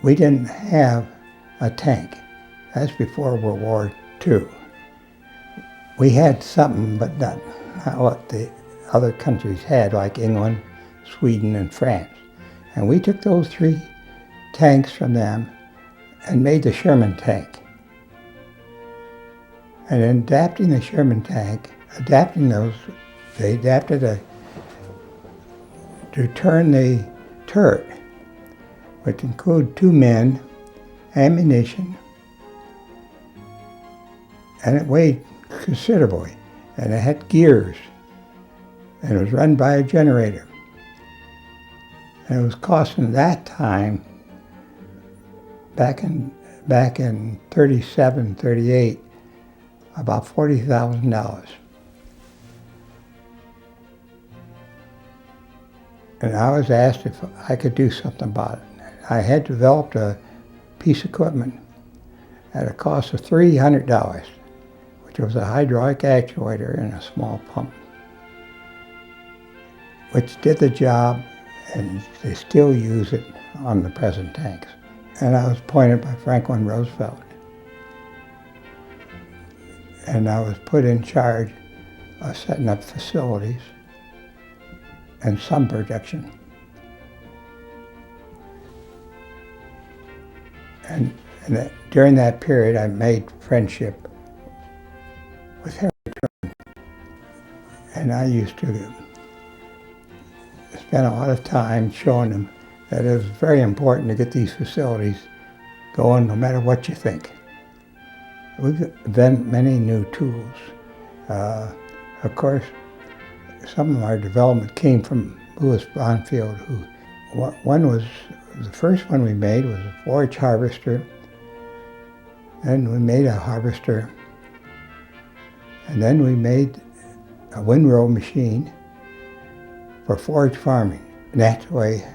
We didn't have a tank. That's before World War II. We had something, but not what the other countries had, like England, Sweden, and France. And we took those 3 tanks from them and made the Sherman tank. And in adapting the Sherman tank, they adapted to turn the turret, which included 2 men, ammunition, and it weighed considerably, and it had gears, and it was run by a generator. And it was costing that time, back in 37, 38, about $40,000. And I was asked if I could do something about it. I had developed a piece of equipment at a cost of $300, which was a hydraulic actuator and a small pump, which did the job, and they still use it on the present tanks. And I was appointed by Franklin Roosevelt. And I was put in charge of setting up facilities and some production. And during that period, I made friendship with Harry Truman. And I used to spend a lot of time showing them that it was very important to get these facilities going no matter what you think. We've invented many new tools. Of course, some of our development came from Louis Bronfield, the first one we made was a forage harvester. Then we made a harvester. And then we made a windrow machine for forage farming. And that's the way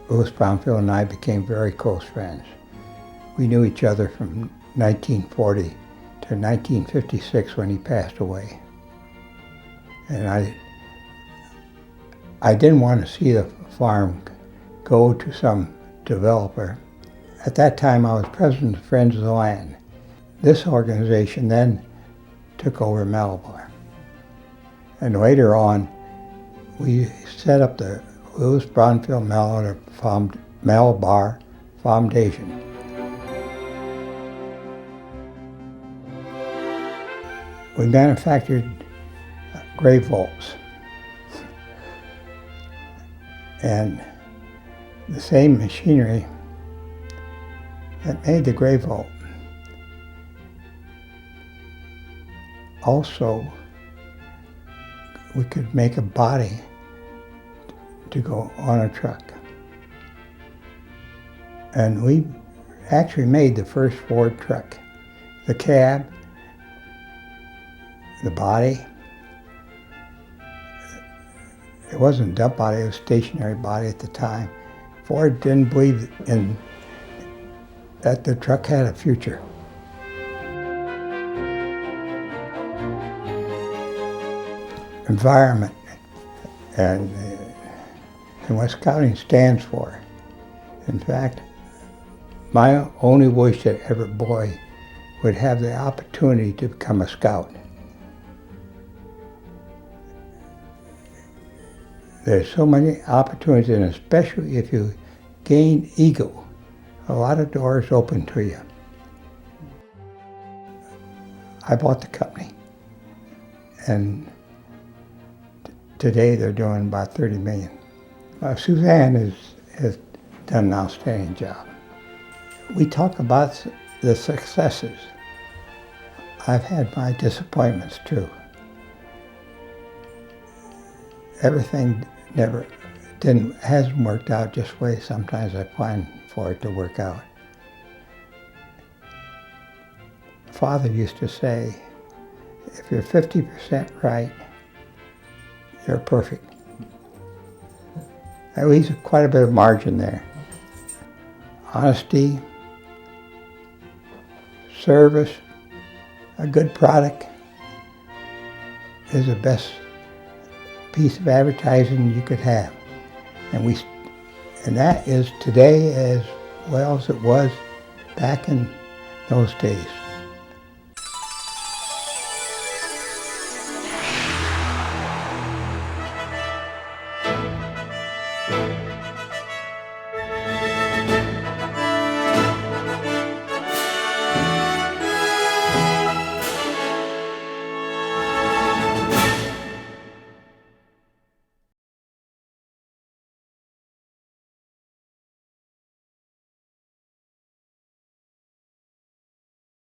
Louis Bronfield and I became very close friends. We knew each other from 1940 to 1956 when he passed away. And I didn't want to see the farm go to some developer. At that time, I was president of Friends of the Land. This organization then took over Malabar. And later on, we set up the Louis Bronfield Malabar Foundation. We manufactured grave vaults. And the same machinery that made the grave vault also, we could make a body to go on a truck. And we actually made the first Ford truck. The cab, the body, it wasn't a dump body, it was a stationary body at the time. Ford didn't believe that the truck had a future. Environment, and what Scouting stands for. In fact, my only wish that every boy would have the opportunity to become a Scout. There's so many opportunities, and especially if you gain Eagle, a lot of doors open to you. I bought the company, and today they're doing about $30 million. Suzanne has done an outstanding job. We talk about the successes. I've had my disappointments too. Everything hasn't worked out just the way sometimes I plan for it to work out. Father used to say, if you're 50% right, you're perfect. At least quite a bit of margin there. Honesty, service, a good product is the best piece of advertising you could have. And that is today as well as it was back in those days.